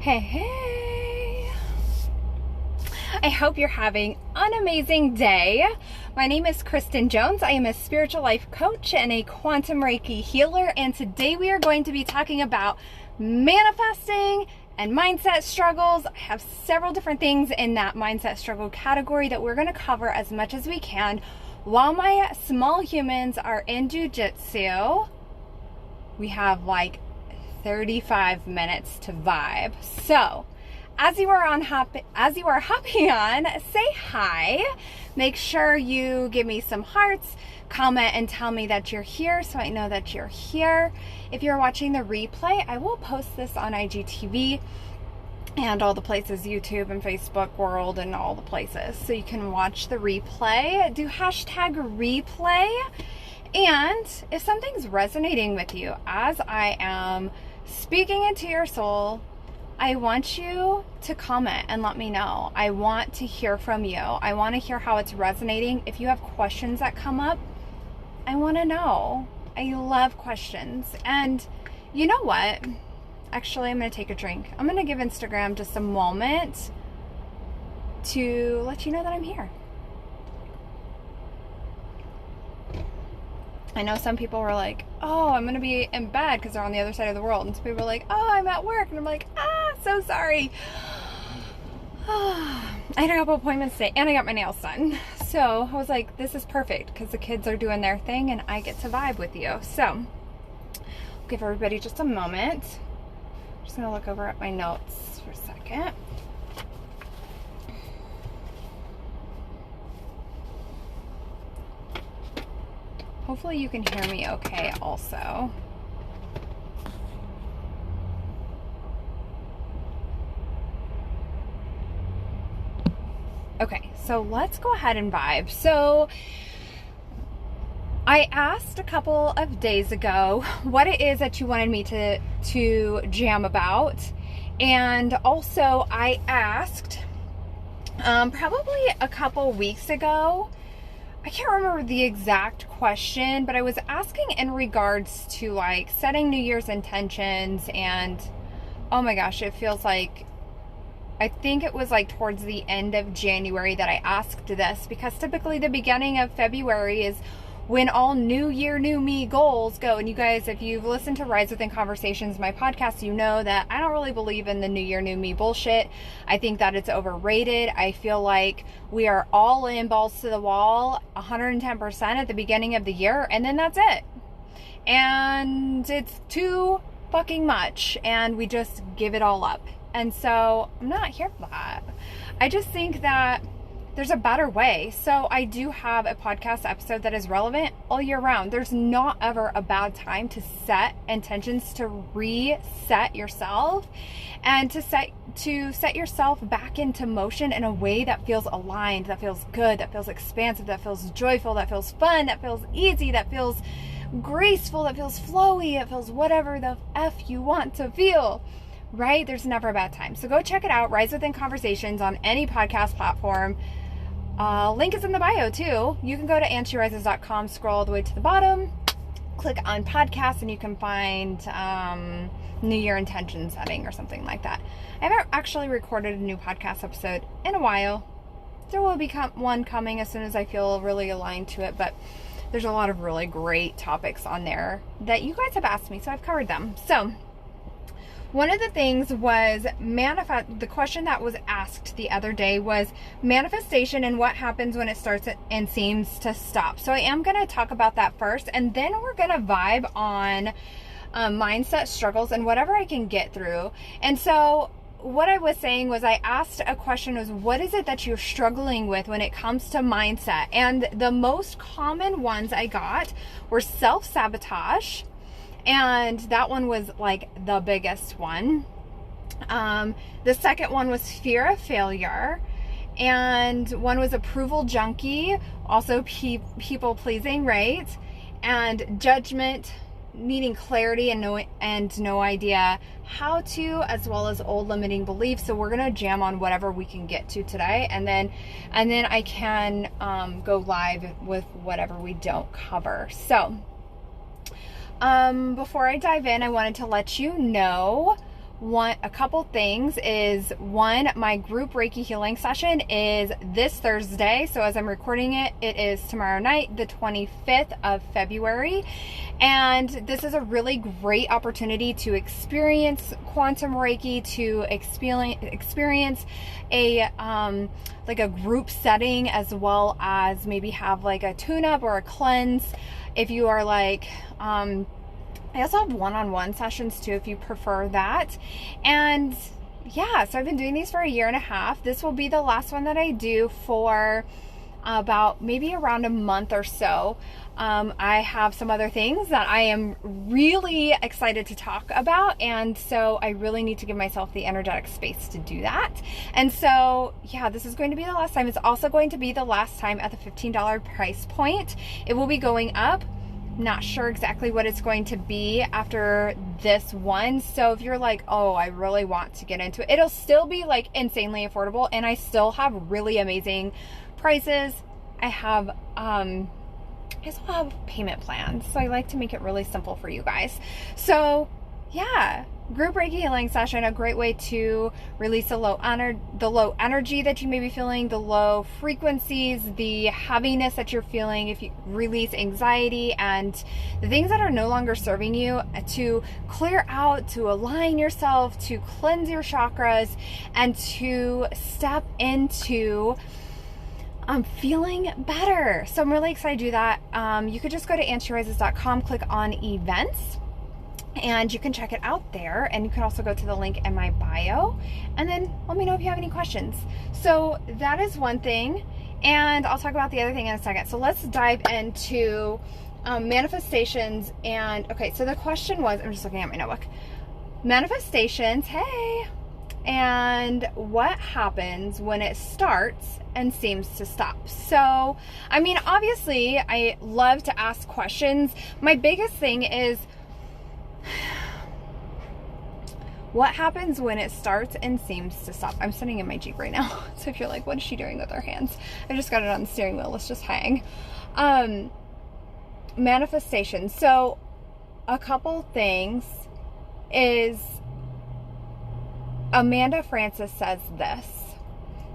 Hey, I hope you're having an amazing day. My name is Kristen Jones. I am a spiritual life coach and a quantum Reiki healer, and today we are going to be talking about manifesting and mindset struggles. I have several different things in that mindset struggle category that we're going to cover as much as we can while my small humans are in jiu-jitsu. We have like 35 minutes to vibe. So, as you are hopping on, say hi. Make sure you give me some hearts, comment, and tell me that you're here so I know that you're here. If you're watching the replay, I will post this on IGTV and all the places, YouTube and Facebook world and all the places. So you can watch the replay. Do hashtag replay. And if something's resonating with you as I am speaking into your soul, I want you to comment and let me know. I want to hear from you. I want to hear how it's resonating. If you have questions that come up, I want to know. I love questions. And you know what? Actually, I'm going to take a drink. I'm going to give Instagram just a moment to let you know that I'm here. I know some people were like, oh, I'm going to be in bed because they're on the other side of the world. And some people are like, oh, I'm at work. And I'm like, so sorry. I had a couple appointments today and I got my nails done. So I was like, this is perfect because the kids are doing their thing and I get to vibe with you. So I'll give everybody just a moment. I'm just going to look over at my notes for a second. Hopefully you can hear me okay also. Okay, so let's go ahead and vibe. So I asked a couple of days ago what it is that you wanted me to jam about. And also I asked probably a couple weeks ago, I can't remember the exact question, but I was asking in regards to like setting New Year's intentions, and oh my gosh, it feels like, I think it was like towards the end of January that I asked this, because typically the beginning of February is when all new year, new me goals go. And you guys, if you've listened to Rise Within Conversations, my podcast, you know that I don't really believe in the new year, new me bullshit. I think that it's overrated. I feel like we are all in, balls to the wall, 110% at the beginning of the year, and then that's it. And it's too fucking much, and we just give it all up. And so I'm not here for that. I just think that there's a better way. So I do have a podcast episode that is relevant all year round. There's not ever a bad time to set intentions, to reset yourself, and to set yourself back into motion in a way that feels aligned, that feels good, that feels expansive, that feels joyful, that feels fun, that feels easy, that feels graceful, that feels flowy, that feels whatever the F you want to feel. Right? There's never a bad time. So go check it out. Rise Within Conversations on any podcast platform. Link is in the bio too. You can go to ansherises.com, scroll all the way to the bottom, click on podcast, and you can find New Year intention setting or something like that. I haven't actually recorded a new podcast episode in a while. There will be one coming as soon as I feel really aligned to it, but there's a lot of really great topics on there that you guys have asked me, so I've covered them. So one of the things was the question that was asked the other day was manifestation and what happens when it starts and seems to stop. So I am going to talk about that first, and then we're going to vibe on mindset struggles and whatever I can get through. And so what I was saying was, I asked a question, was what is it that you're struggling with when it comes to mindset? And the most common ones I got were self-sabotage. And that one was like the biggest one. The second one was fear of failure. And one was approval junkie, also people pleasing, right? And judgment, needing clarity and no idea how to, as well as old limiting beliefs. So we're gonna jam on whatever we can get to today, and then I can go live with whatever we don't cover. So before I dive in, I wanted to let you know a couple things is, one, my group Reiki healing session is this Thursday. So as I'm recording it, it is tomorrow night, the 25th of February. And this is a really great opportunity to experience quantum Reiki, to experience a like a group setting, as well as maybe have like a tune-up or a cleanse if you are like I also have one-on-one sessions too, if you prefer that. And yeah, so I've been doing these for 1.5 years. This will be the last one that I do for about maybe around a month or so. I have some other things that I am really excited to talk about, and so I really need to give myself the energetic space to do that. And so yeah, this is going to be the last time. It's also going to be the last time at the $15 price point. It will be going up. Not sure exactly what it's going to be after this one. So if you're like, oh, I really want to get into it, it'll still be like insanely affordable, and I still have really amazing prices. I still have payment plans, so I like to make it really simple for you guys. So yeah, group Reiki healing session, a great way to release the low energy that you may be feeling, the low frequencies, the heaviness that you're feeling, if you release anxiety and the things that are no longer serving you, to clear out, to align yourself, to cleanse your chakras, and to step into feeling better. So I'm really excited to do that. You could just go to AnshiRises.com, click on events, and you can check it out there. And you can also go to the link in my bio, and then let me know if you have any questions. So that is one thing, and I'll talk about the other thing in a second. So let's dive into manifestations. And okay, so the question was, I'm just looking at my notebook. Manifestations, hey, and what happens when it starts and seems to stop? So, I mean, obviously, I love to ask questions. My biggest thing is, what happens when it starts and seems to stop? I'm sitting in my Jeep right now, so if you're like, what is she doing with her hands? I just got it on the steering wheel. Let's just hang. Manifestation. So, a couple things is, Amanda Francis says this.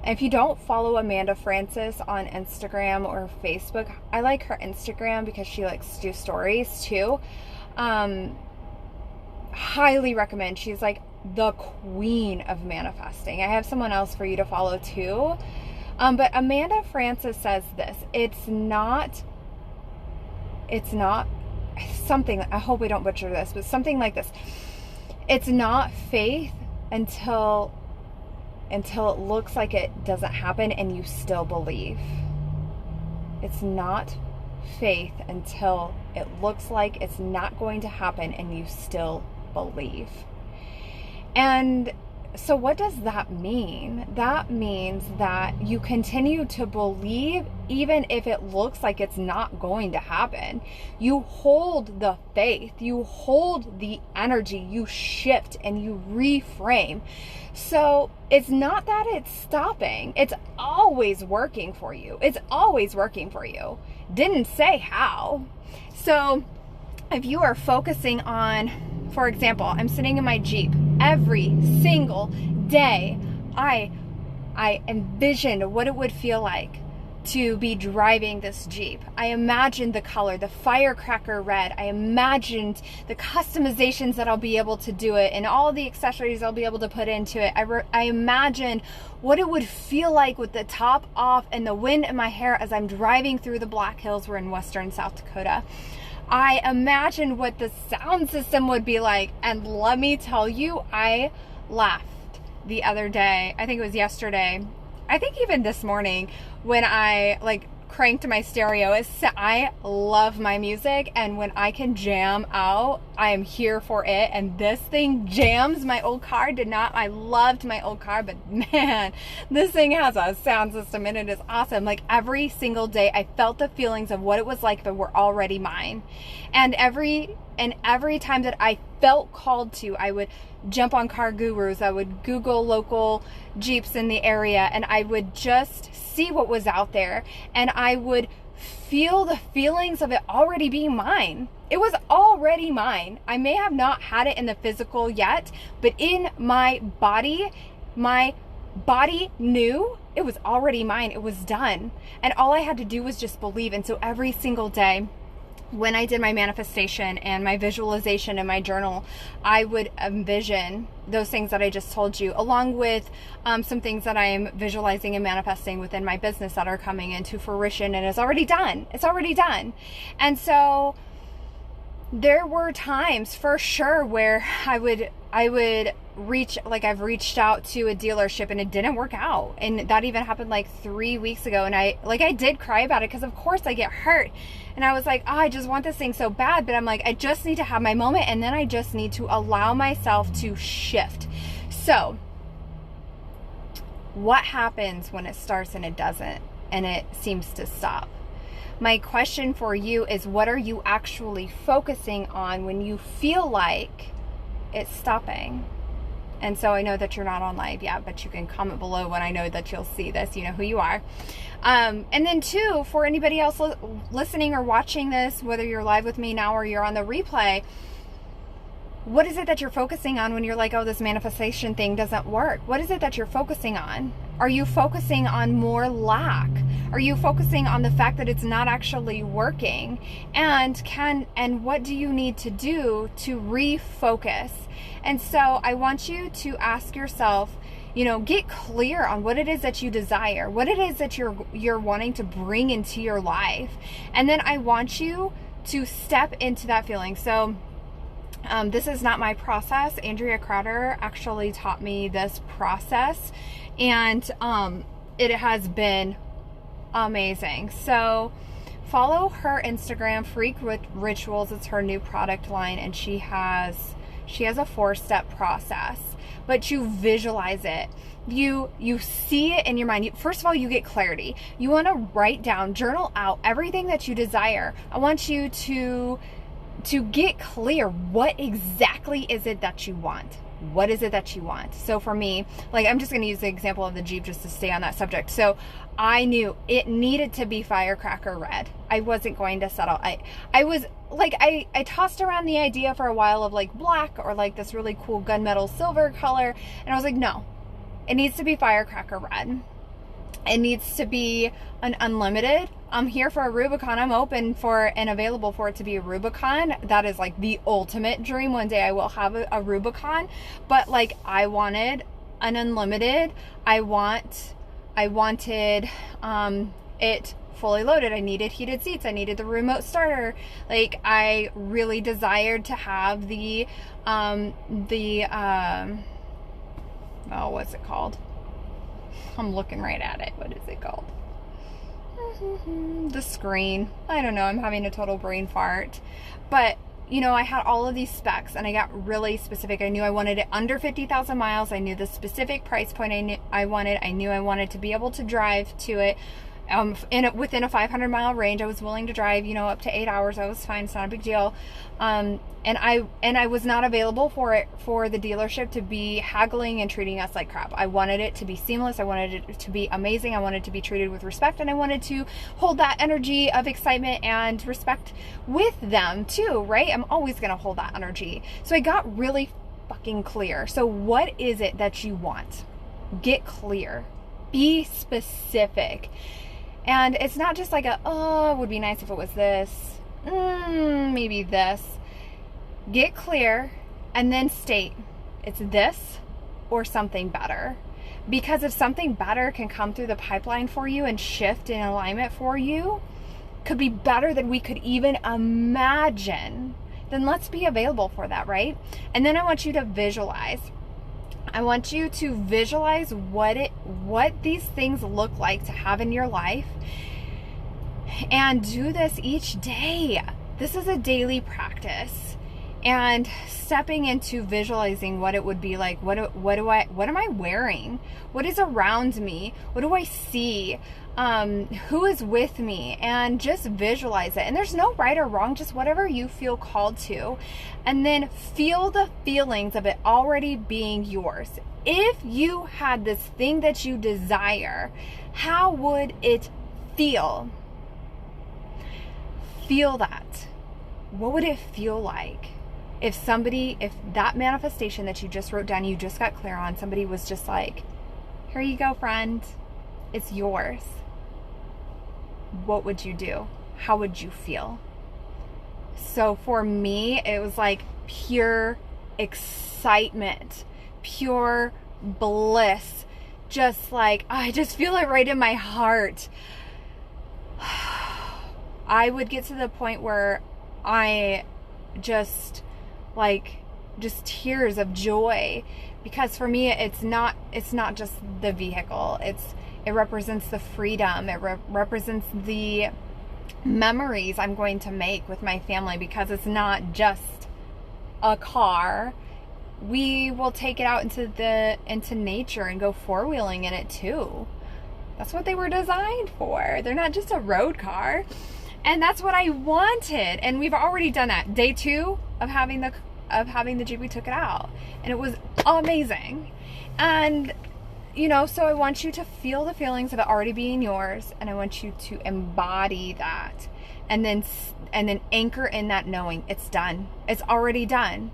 And if you don't follow Amanda Francis on Instagram or Facebook, I like her Instagram because she likes to do stories too. Highly recommend. She's like the queen of manifesting. I have someone else for you to follow too. But Amanda Francis says this. It's not something, I hope we don't butcher this, but something like this. It's not faith until it looks like it doesn't happen and you still believe. It's not faith until it looks like it's not going to happen and you still believe. And so what does that mean? That means that you continue to believe even if it looks like it's not going to happen. You hold the faith, you hold the energy, you shift and you reframe. So it's not that it's stopping. It's always working for you. It's always working for you. Didn't say how. So if you are focusing on, for example, I'm sitting in my Jeep every single day. I envisioned what it would feel like to be driving this Jeep. I imagined the color, the firecracker red. I imagined the customizations that I'll be able to do it and all the accessories I'll be able to put into it. I imagined what it would feel like with the top off and the wind in my hair as I'm driving through the Black Hills. We're in western South Dakota. I imagined what the sound system would be like. And let me tell you, I laughed the other day. I think it was yesterday. I think even this morning when I cranked my stereo. I love my music, and when I can jam out, I am here for it. And this thing jams. My old car did not. I loved my old car, but man, this thing has a sound system and it is awesome. Like every single day I felt the feelings of what it was like that were already mine. And every time that I felt called to, I would jump on Car Gurus, I would Google local Jeeps in the area, and I would just see what was out there, and I would feel the feelings of it already being mine. It was already mine. I may have not had it in the physical yet, but in my body knew it was already mine. It was done. And all I had to do was just believe. And so every single day, when I did my manifestation and my visualization in my journal, I would envision those things that I just told you, along with some things that I am visualizing and manifesting within my business that are coming into fruition, and it's already done. It's already done. And so there were times for sure where I would reach, like I've reached out to a dealership and it didn't work out. And that even happened like 3 weeks ago. And I did cry about it because of course I get hurt. And I was like, oh, I just want this thing so bad. But I'm like, I just need to have my moment. And then I just need to allow myself to shift. So what happens when it starts and it doesn't, and it seems to stop? My question for you is, what are you actually focusing on when you feel like it's stopping? And so I know that you're not on live yet, but you can comment below when I know that you'll see this. You know who you are. And then two, for anybody else listening or watching this, whether you're live with me now or you're on the replay, what is it that you're focusing on when you're like, oh, this manifestation thing doesn't work? What is it that you're focusing on? Are you focusing on more lack? Are you focusing on the fact that it's not actually working? And what do you need to do to refocus? And so I want you to ask yourself, get clear on what it is that you desire, what it is that you're wanting to bring into your life. And then I want you to step into that feeling. So this is not my process. Andrea Crowder actually taught me this process, and it has been amazing. So follow her Instagram, Freak Rituals. It's her new product line, and she has a 4-step process, but you visualize it. You see it in your mind. First of all, you get clarity. You want to write down, journal out everything that you desire. I want you to get clear. What exactly is it that you want? What is it that you want? So for me, like, I'm just going to use the example of the Jeep just to stay on that subject. So I knew it needed to be firecracker red. I wasn't going to settle. I was like, I tossed around the idea for a while of like black or like this really cool gunmetal silver color. And I was like, no, it needs to be firecracker red. It needs to be an unlimited. I'm here for a Rubicon. I'm open for and available for it to be a Rubicon. That is like the ultimate dream. One day I will have a Rubicon, but like I wanted an unlimited. I wanted it fully loaded. I needed heated seats. I needed the remote starter. Like I really desired to have what's it called? I'm looking right at it. What is it called? The screen. I don't know. I'm having a total brain fart. But, I had all of these specs and I got really specific. I knew I wanted it under 50,000 miles. I knew the specific price point I wanted. I knew I wanted to be able to drive to it within a 500-mile range. I was willing to drive, up to 8 hours. I was fine. It's not a big deal. And I was not available for the dealership to be haggling and treating us like crap. I wanted it to be seamless. I wanted it to be amazing. I wanted to be treated with respect, and I wanted to hold that energy of excitement and respect with them too, right? I'm always going to hold that energy. So I got really fucking clear. So what is it that you want? Get clear. Be specific. And it's not just like it would be nice if it was this, maybe this. Get clear and then state it's this or something better. Because if something better can come through the pipeline for you and shift in alignment for you, could be better than we could even imagine, then let's be available for that, right? And then I want you to visualize. I want you to visualize what these things look like to have in your life, and do this each day. This is a daily practice, and stepping into visualizing what it would be like. What am I wearing? What is around me? What do I see? Who is with me? And just visualize it. And there's no right or wrong, just whatever you feel called to. And then feel the feelings of it already being yours. If you had this thing that you desire, how would it feel? feel that. What would it feel like if that manifestation that you just wrote down, you just got clear on, somebody was just like, here you go, friend, it's yours. What would you do? How would you feel? So for me, it was like pure excitement, pure bliss. Just like, I just feel it right in my heart. I would get to the point where I just tears of joy, because for me it's not just the vehicle. It represents the freedom. It represents the memories I'm going to make with my family, because it's not just a car. We will take it out into nature and go four-wheeling in it too. That's what they were designed for. They're not just a road car. And that's what I wanted. And we've already done that. Day 2 of having the Jeep, we took it out. And it was amazing. And, so I want you to feel the feelings of it already being yours. And I want you to embody that. And then anchor in that knowing it's done. It's already done.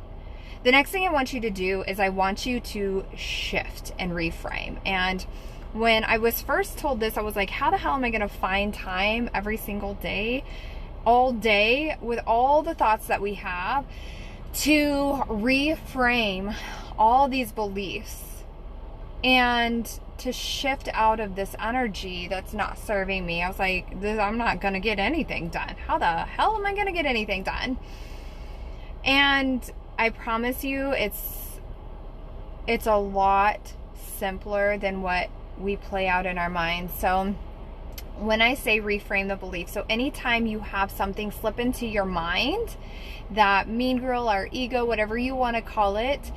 The next thing I want you to do is I want you to shift and reframe. And when I was first told this, I was like, how the hell am I going to find time every single day, all day, with all the thoughts that we have, to reframe all these beliefs and to shift out of this energy that's not serving me? I was like, I'm not going to get anything done. How the hell am I going to get anything done? And I promise you, it's a lot simpler than what we play out in our minds. So when I say reframe the belief, so anytime you have something slip into your mind, that mean girl or ego, whatever you want to call it,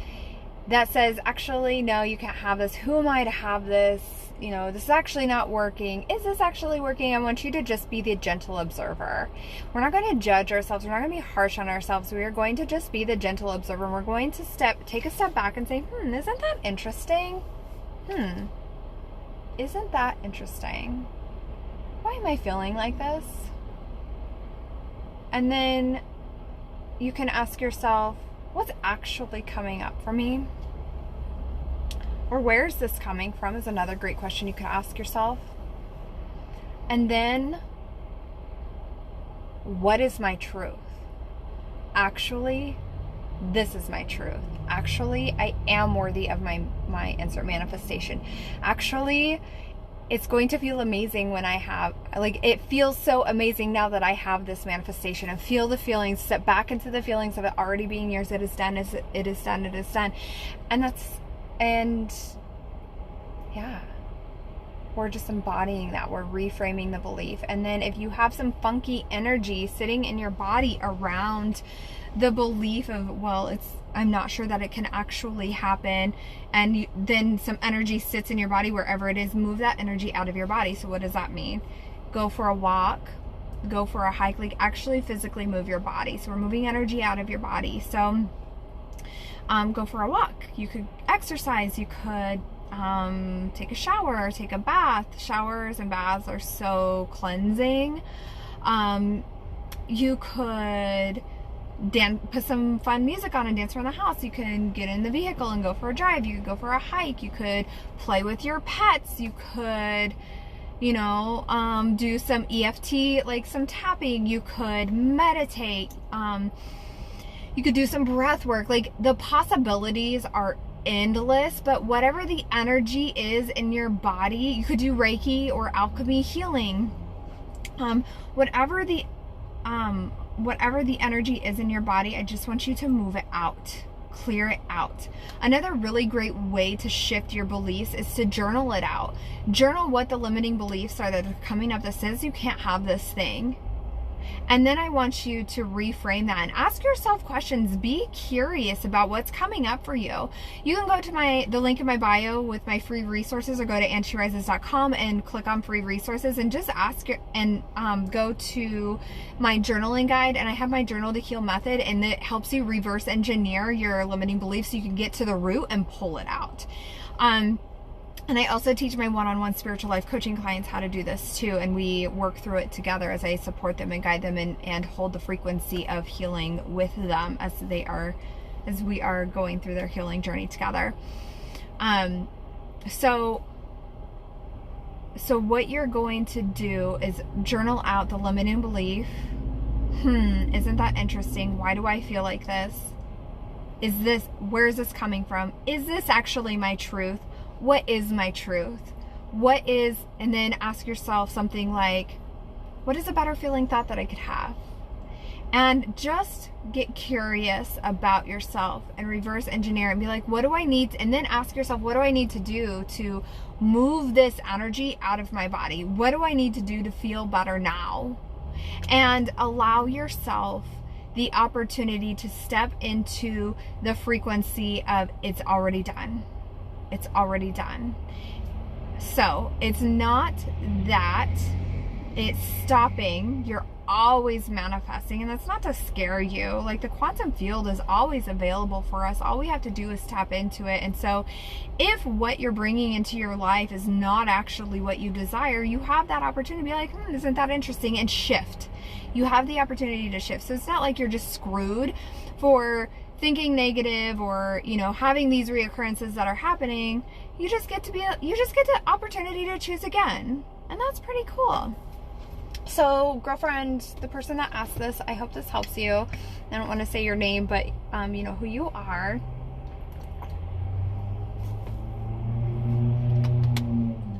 that says, actually, no, you can't have this. Who am I to have this? This is actually not working. Is this actually working? I want you to just be the gentle observer. We're not going to judge ourselves. We're not going to be harsh on ourselves. We are going to just be the gentle observer. And we're going to take a step back and say, isn't that interesting? Isn't that interesting? Why am I feeling like this? And then you can ask yourself, what's actually coming up for me? Or where's this coming from is another great question you can ask yourself. And then, what is my truth? Actually, this is my truth. Actually, I am worthy of my insert manifestation. Actually, it's going to feel amazing when I have, it feels so amazing now that I have this manifestation, and feel the feelings, step back into the feelings of it already being yours. It is done. It is done. It is done. And yeah, we're just embodying that. We're reframing the belief. And then if you have some funky energy sitting in your body around the belief of, I'm not sure that it can actually happen, and then some energy sits in your body wherever it is, move that energy out of your body. So what does that mean? Go for a walk, go for a hike, actually physically move your body. So we're moving energy out of your body. So go for a walk. You could exercise. You could take a shower, take a bath. Showers and baths are so cleansing. You could put some fun music on and dance around the house. You can get in the vehicle and go for a drive. You could go for a hike. You could play with your pets. You could, do some EFT, some tapping. You could meditate. You could do some breath work. The possibilities are endless, but whatever the energy is in your body, you could do Reiki or alchemy healing. Whatever the energy is in your body, I just want you to move it out, clear it out. Another really great way to shift your beliefs is to journal it out. Journal what the limiting beliefs are that are coming up that says you can't have this thing. And then I want you to reframe that and ask yourself questions. Be curious about what's coming up for you. You can go to the link in my bio with my free resources, or go to ansherises.com and click on free resources and just ask and go to my journaling guide. And I have my Journal to Heal method, and it helps you reverse engineer your limiting beliefs so you can get to the root and pull it out. And I also teach my one-on-one spiritual life coaching clients how to do this too. And we work through it together as I support them and guide them and hold the frequency of healing with them as we are going through their healing journey together. So what you're going to do is journal out the limiting belief. Isn't that interesting? Why do I feel like this? Where is this coming from? Is this actually my truth? What is my truth? And then ask yourself something like, what is a better feeling thought that I could have? And just get curious about yourself and reverse engineer and be like, what do I need? And then ask yourself, what do I need to do to move this energy out of my body? What do I need to do to feel better now? And allow yourself the opportunity to step into the frequency of it's already done. It's already done. So it's not that it's stopping. You're always manifesting, and that's not to scare you. Like, the quantum field is always available for us. All we have to do is tap into it. And so if what you're bringing into your life is not actually what you desire, you have that opportunity to be like, isn't that interesting, and shift. You have the opportunity to shift. So it's not like you're just screwed for thinking negative or, having these reoccurrences that are happening. You just get the opportunity to choose again. And that's pretty cool. So, girlfriend, the person that asked this, I hope this helps you. I don't want to say your name, but you know who you are.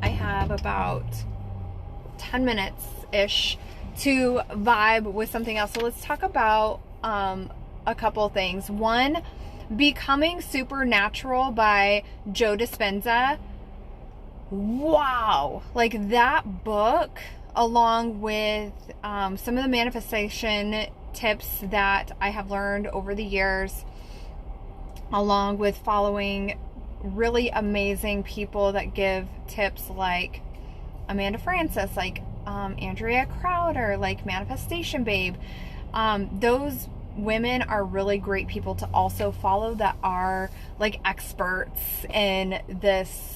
I have about 10 minutes-ish to vibe with something else. So let's talk about a couple things. One, Becoming Supernatural by Joe Dispenza. Wow. Like, that book, along with some of the manifestation tips that I have learned over the years, along with following really amazing people that give tips like Amanda Francis, like Andrea Crowder, like Manifestation Babe. Those women are really great people to also follow that are like experts in this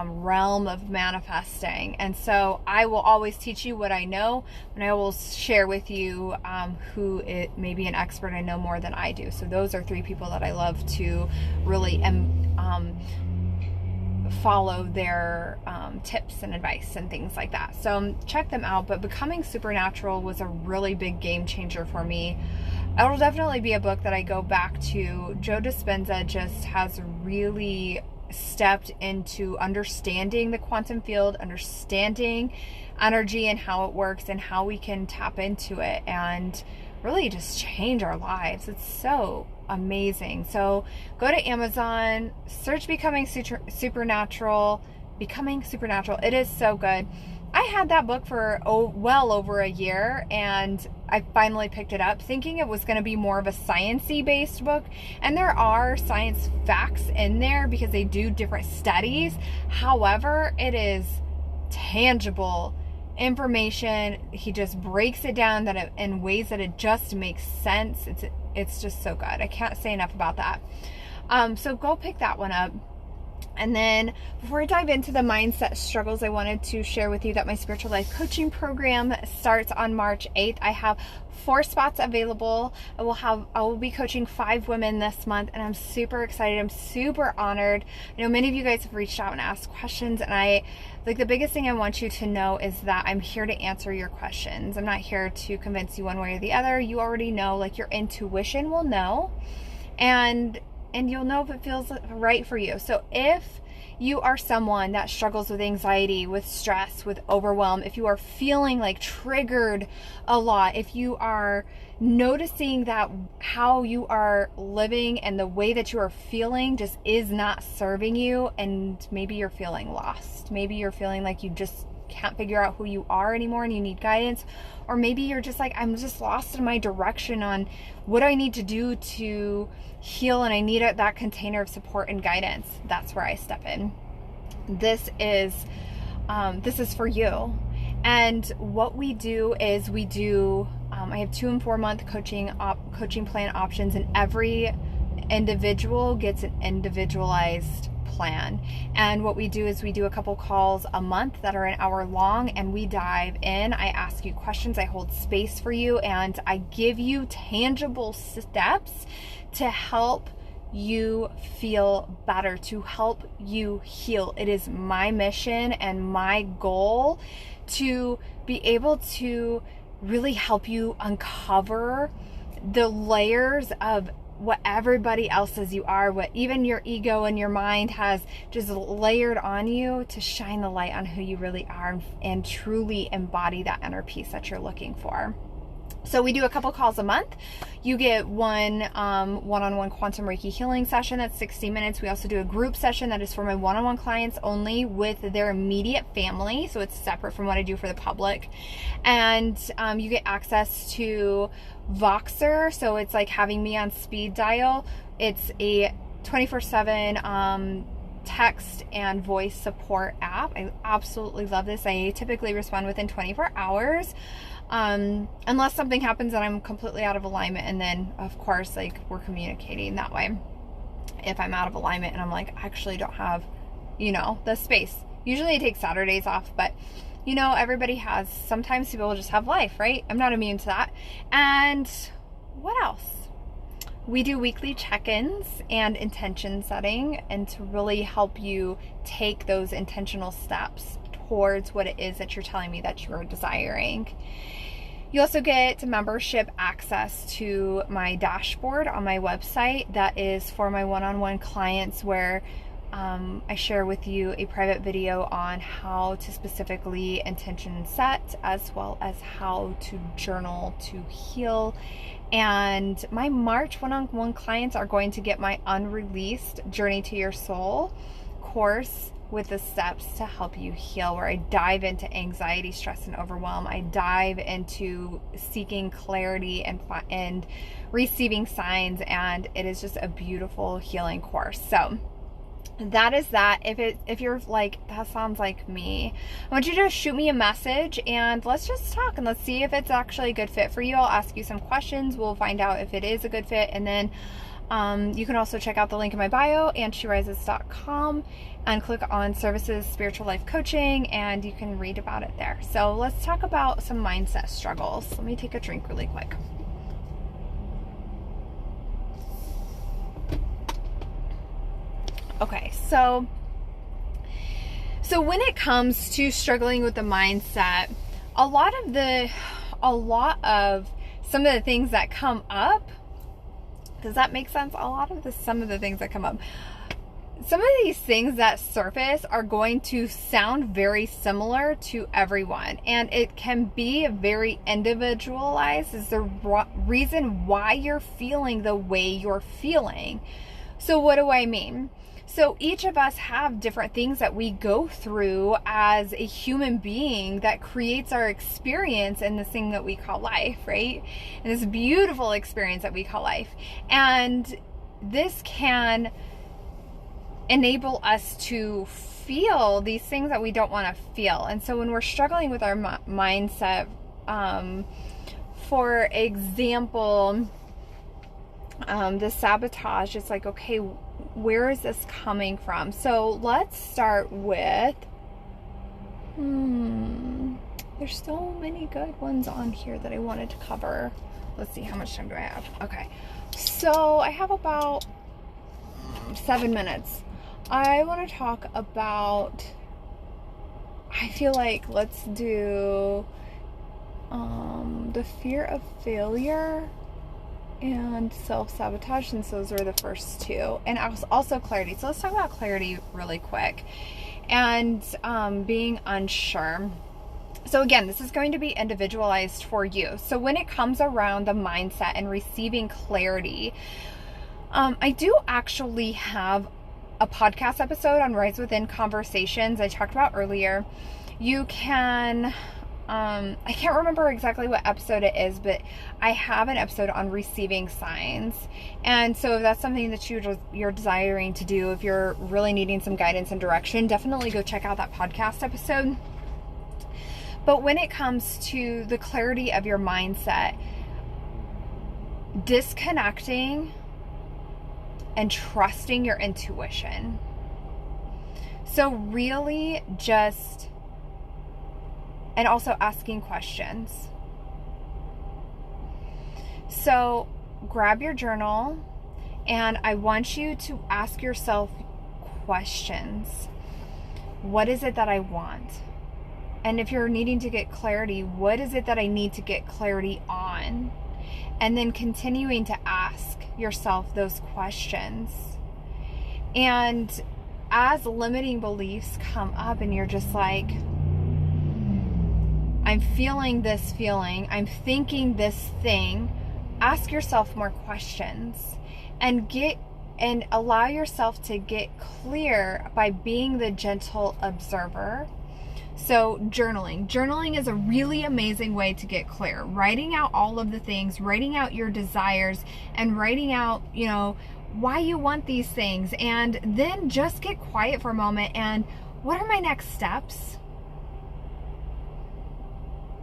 realm of manifesting. And so I will always teach you what I know, and I will share with you who it may be an expert I know more than I do. So those are three people that I love to really follow their tips and advice and things like that. So check them out. But Becoming Supernatural was a really big game changer for me. It'll definitely be a book that I go back to. Joe Dispenza just has really stepped into understanding the quantum field, understanding energy and how it works and how we can tap into it and really just change our lives. It's so amazing. So go to Amazon, search Becoming Supernatural. It is so good. I had that book for well over a year, and I finally picked it up thinking it was going to be more of a sciencey based book. And there are science facts in there because they do different studies. However, it is tangible information. He just breaks it down in ways that it just makes sense. It's just so good. I can't say enough about that. So go pick that one up. And then before I dive into the mindset struggles, I wanted to share with you that my spiritual life coaching program starts on March 8th. I have 4 spots available. I will be coaching 5 women this month, and I'm super excited. I'm super honored. I know many of you guys have reached out and asked questions, and the biggest thing I want you to know is that I'm here to answer your questions. I'm not here to convince you one way or the other. You already know, like, your intuition will know, and you'll know if it feels right for you. So if you are someone that struggles with anxiety, with stress, with overwhelm, if you are feeling like triggered a lot, if you are noticing that how you are living and the way that you are feeling just is not serving you, and maybe you're feeling lost, maybe you're feeling like you just can't figure out who you are anymore and you need guidance, or maybe you're just like, I'm just lost in my direction on what I need to do to heal, and I need that container of support and guidance. That's where I step in. This is for you. And what we do is I have 2 and 4 month coaching plan options, and every individual gets an individualized plan. And what we do is we do a couple calls a month that are an hour long, and we dive in. I ask you questions, I hold space for you, and I give you tangible steps to help you feel better, to help you heal. It is my mission and my goal to be able to really help you uncover the layers of what everybody else says you are, what even your ego and your mind has just layered on you, to shine the light on who you really are and truly embody that inner peace that you're looking for. So we do a couple calls a month. You get one one-on-one quantum Reiki healing session that's 60 minutes. We also do a group session that is for my one-on-one clients only with their immediate family. So it's separate from what I do for the public. And you get access to Voxer. So it's like having me on speed dial. It's a 24/7 text and voice support app. I absolutely love this. I typically respond within 24 hours. Unless something happens and I'm completely out of alignment, and then of course, like, we're communicating that way. If I'm out of alignment and I'm like, I actually don't have, the space. Usually I take Saturdays off, but everybody has, sometimes people just have life, right? I'm not immune to that. And what else? We do weekly check-ins and intention setting, and to really help you take those intentional steps towards what it is that you're telling me that you're desiring. You also get membership access to my dashboard on my website that is for my one-on-one clients, where I share with you a private video on how to specifically intention set, as well as how to journal to heal. And my March one-on-one clients are going to get my unreleased Journey to Your Soul course with the steps to help you heal, where I dive into anxiety, stress, and overwhelm. I dive into seeking clarity and receiving signs, and it is just a beautiful healing course. So that is that. If you're like, that sounds like me, I want you to shoot me a message and let's just talk, and let's see if it's actually a good fit for you. I'll ask you some questions. We'll find out if it is a good fit, and then you can also check out the link in my bio, andsherises.com, and click on Services Spiritual Life Coaching, and you can read about it there. So let's talk about some mindset struggles. Let me take a drink really quick. Okay, so when it comes to struggling with the mindset, a lot of some of the things that come up, does that make sense? Some of the things that come up, some of these things that surface are going to sound very similar to everyone, and it can be very individualized. Is the reason why you're feeling the way you're feeling. So what do I mean? So each of us have different things that we go through as a human being that creates our experience in this thing that we call life, right? And this beautiful experience that we call life. And this can enable us to feel these things that we don't want to feel. And so when we're struggling with our mindset, for example, the sabotage, it's like, okay, where is this coming from? So let's start with, there's so many good ones on here that I wanted to cover. Let's see, how much time do I have? Okay, so I have about 7 minutes. I want to talk about, I feel like let's do the fear of failure and self-sabotage, since those were the first two, and also clarity. So let's talk about clarity really quick, and being unsure. So again, this is going to be individualized for you. So when it comes around the mindset and receiving clarity, I do actually have a podcast episode on Rise Within Conversations I talked about earlier. You can I can't remember exactly what episode it is, but I have an episode on receiving signs. And so if that's something that you're desiring to do, if you're really needing some guidance and direction, definitely go check out that podcast episode. But when it comes to the clarity of your mindset, disconnecting and trusting your intuition So really just, and also asking questions. So grab your journal, and I want you to ask yourself questions. What is it that I want? And if you're needing to get clarity, what is it that I need to get clarity on? And then continuing to ask yourself those questions. And as limiting beliefs come up and you're just like, I'm feeling this feeling, I'm thinking this thing, ask yourself more questions and allow yourself to get clear by being the gentle observer. So journaling is a really amazing way to get clear. Writing out all of the things, writing out your desires, and writing out, why you want these things, and then just get quiet for a moment and what are my next steps?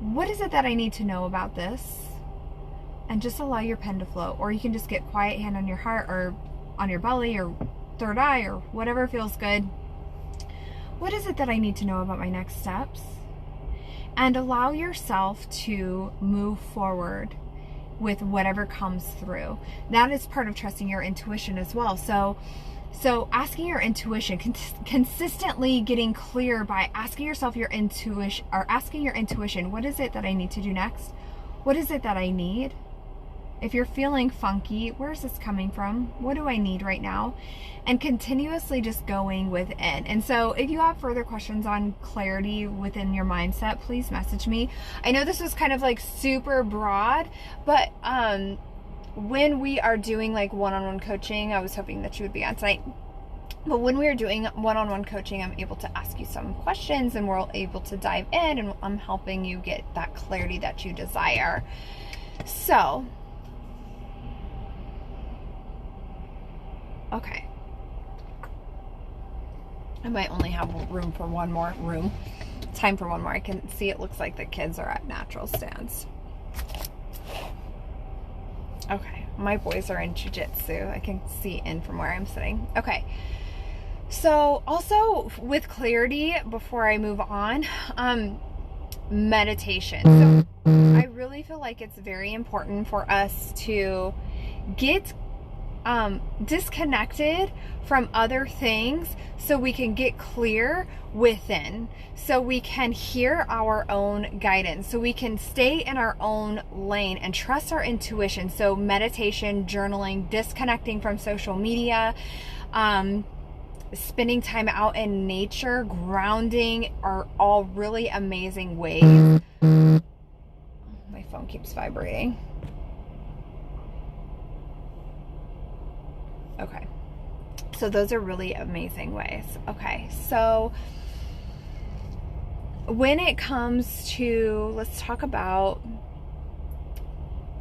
What is it that I need to know about this? And just allow your pen to flow. Or you can just get quiet, hand on your heart or on your belly or third eye or whatever feels good. What is it that I need to know about my next steps? And allow yourself to move forward with whatever comes through. That is part of trusting your intuition as well. So asking your intuition, consistently getting clear by asking yourself your intuition, or asking your intuition, what is it that I need to do next? What is it that I need? If you're feeling funky, where's this coming from? What do I need right now? And continuously just going within. And so if you have further questions on clarity within your mindset, please message me. I know this was kind of like super broad, but when we are doing like one-on-one coaching, I was hoping that you would be on tonight. But when we are doing one-on-one coaching, I'm able to ask you some questions and we're able to dive in, and I'm helping you get that clarity that you desire. So, okay. I might only have time for one more. I can see it looks like the kids are at natural stands. Okay, my boys are in jiu-jitsu. I can see in from where I'm sitting. Okay. So also with clarity, before I move on, meditation. So I really feel like it's very important for us to get disconnected from other things so we can get clear within, so we can hear our own guidance, so we can stay in our own lane and trust our intuition. So meditation, journaling, disconnecting from social media, spending time out in nature, grounding are all really amazing ways. My phone keeps vibrating. Okay. So those are really amazing ways. Okay. So when it comes to, let's talk about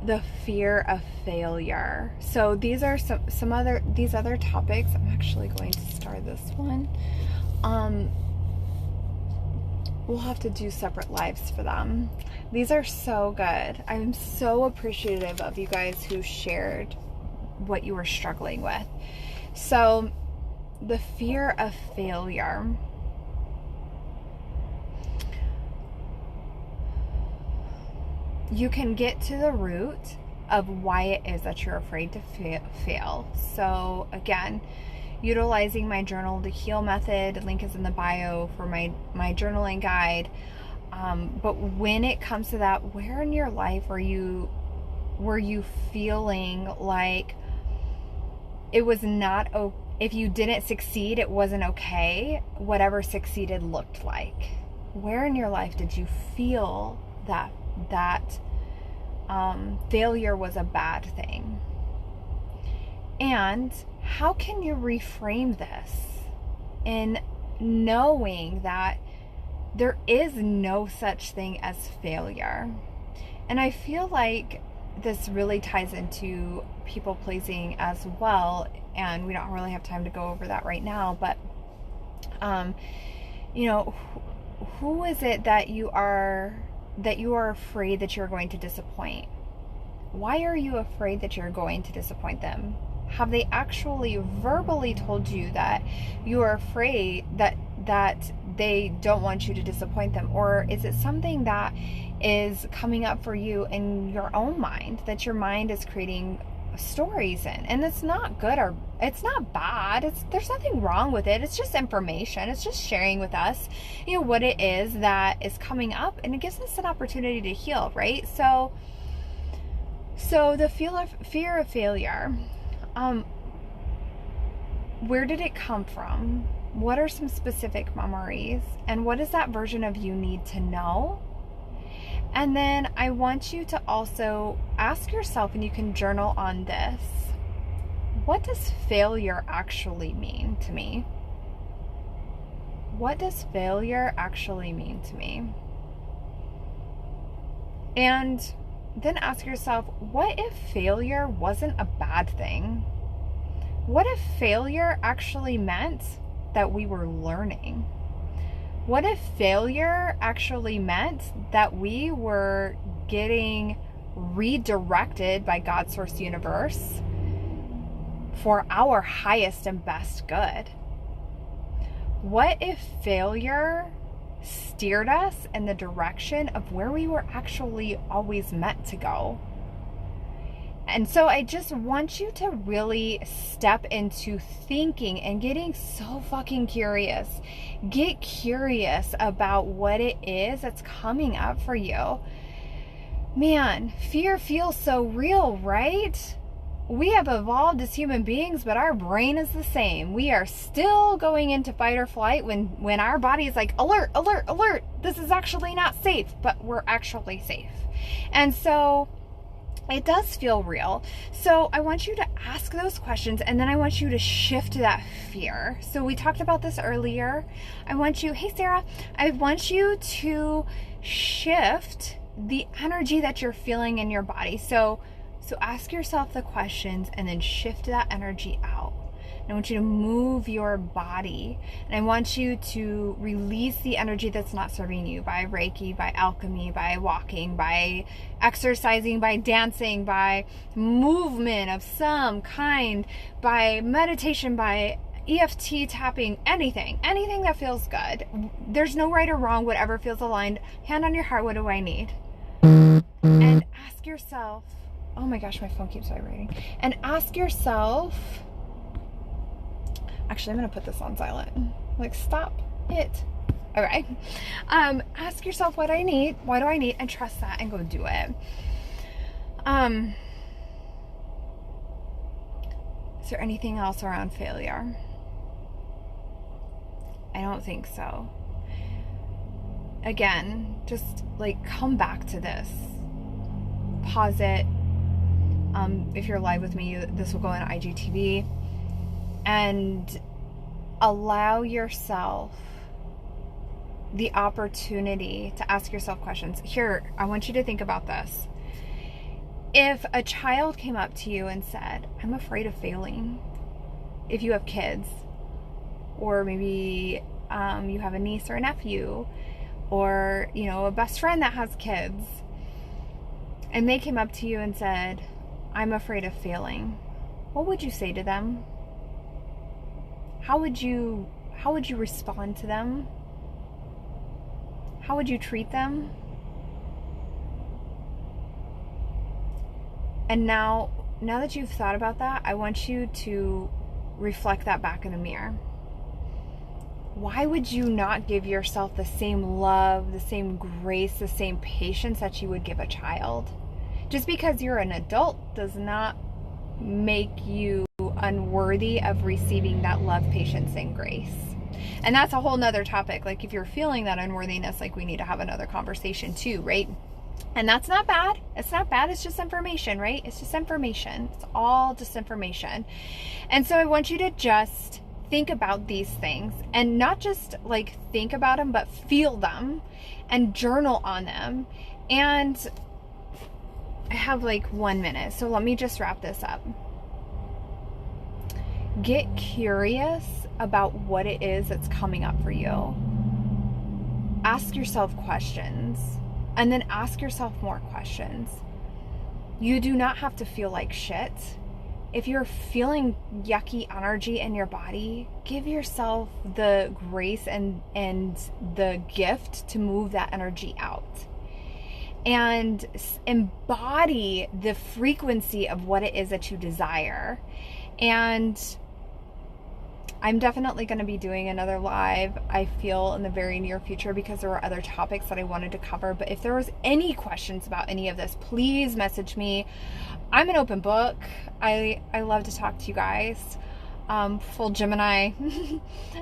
the fear of failure. So these are these other topics. I'm actually going to start this one. We'll have to do separate lives for them. These are so good. I'm so appreciative of you guys who shared what you were struggling with. So the fear of failure. You can get to the root of why it is that you're afraid to fail. So again, utilizing my Journal to Heal method, link is in the bio for my journaling guide. But when it comes to that, where in your life were you feeling like it was not, if you didn't succeed, it wasn't okay, whatever succeeded looked like? Where in your life did you feel that failure was a bad thing? And how can you reframe this in knowing that there is no such thing as failure? And I feel like this really ties into people pleasing as well, and we don't really have time to go over that right now, but who is it that you are afraid that you're going to disappoint? Why are you afraid that you're going to disappoint them? Have they actually verbally told you that you are afraid that that they don't want you to disappoint them? Or is it something that is coming up for you in your own mind, that your mind is creating stories in? And it's not good, or it's not bad. There's nothing wrong with it. It's just information. It's just sharing with us, what it is that is coming up, and it gives us an opportunity to heal, right? So the fear of failure, where did it come from? What are some specific memories? And what does that version of you need to know? And then I want you to also ask yourself, and you can journal on this, what does failure actually mean to me? What does failure actually mean to me? And then ask yourself, what if failure wasn't a bad thing? What if failure actually meant that we were learning? What if failure actually meant that we were getting redirected by God, Source, Universe for our highest and best good? What if failure steered us in the direction of where we were actually always meant to go? And so I just want you to really step into thinking and getting so fucking curious. Get curious about what it is that's coming up for you. Man, fear feels so real, right? We have evolved as human beings, but our brain is the same. We are still going into fight or flight when our body is like, alert, alert, alert. This is actually not safe, but we're actually safe. And so it does feel real. So I want you to ask those questions, and then I want you to shift that fear. So we talked about this earlier. Hey Sarah, I want you to shift the energy that you're feeling in your body. So ask yourself the questions and then shift that energy out. And I want you to move your body, and I want you to release the energy that's not serving you by Reiki, by alchemy, by walking, by exercising, by dancing, by movement of some kind, by meditation, by EFT tapping, anything that feels good. There's no right or wrong, whatever feels aligned. Hand on your heart, what do I need? And ask yourself, oh my gosh, my phone keeps vibrating. And ask yourself, actually, I'm going to put this on silent. Like, stop it. Okay. Ask yourself what do I need, and trust that and go do it. Is there anything else around failure? I don't think so. Again, just like come back to this. Pause it. If you're live with me, this will go on IGTV. And allow yourself the opportunity to ask yourself questions. Here, I want you to think about this. If a child came up to you and said, I'm afraid of failing, if you have kids, or maybe you have a niece or a nephew, or a best friend that has kids, and they came up to you and said, I'm afraid of failing, what would you say to them? How would you respond to them? How would you treat them? And now that you've thought about that, I want you to reflect that back in the mirror. Why would you not give yourself the same love, the same grace, the same patience that you would give a child? Just because you're an adult does not make you unworthy of receiving that love, patience, and grace. And that's a whole nother topic. Like, if you're feeling that unworthiness, like, we need to have another conversation too, right? And that's not bad. It's not bad. It's just information, right? It's just information. It's all just information. And so I want you to just think about these things, and not just like think about them, but feel them and journal on them. And I have like 1 minute, so let me just wrap this up. Get curious about what it is that's coming up for you. Ask yourself questions, and then ask yourself more questions. You do not have to feel like shit. if you're feeling yucky energy in your body, give yourself the grace and the gift to move that energy out. And embody the frequency of what it is that you desire. And I'm definitely going to be doing another live, I feel, in the very near future, because there were other topics that I wanted to cover. But if there was any questions about any of this, please message me. I'm an open book. I love to talk to you guys. Full Gemini.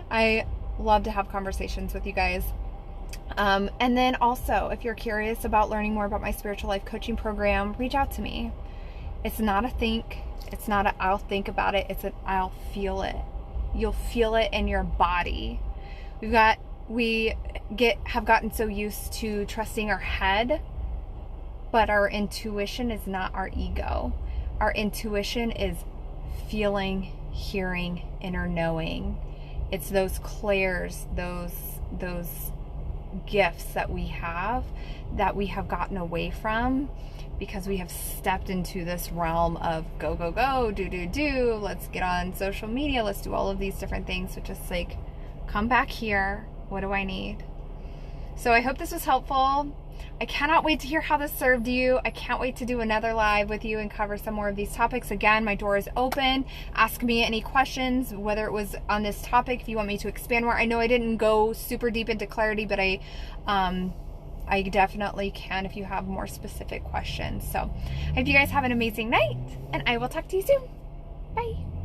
I love to have conversations with you guys. And then also, if you're curious about learning more about my spiritual life coaching program, reach out to me. It's not a think. It's not a I'll think about it. It's an I'll feel it. You'll feel it in your body. We have gotten so used to trusting our head, but our intuition is not our ego. Our intuition is feeling, hearing, inner knowing. It's those clairs, those gifts that we have gotten away from because we have stepped into this realm of go, go, go, do, let's get on social media, let's do all of these different things, which is like, come back here, what do I need? So I hope this was helpful. I cannot wait to hear how this served you. I can't wait to do another live with you and cover some more of these topics. Again, my door is open. Ask me any questions, whether it was on this topic, if you want me to expand more. I know I didn't go super deep into clarity, but I definitely can if you have more specific questions. So I hope you guys have an amazing night, and I will talk to you soon. Bye.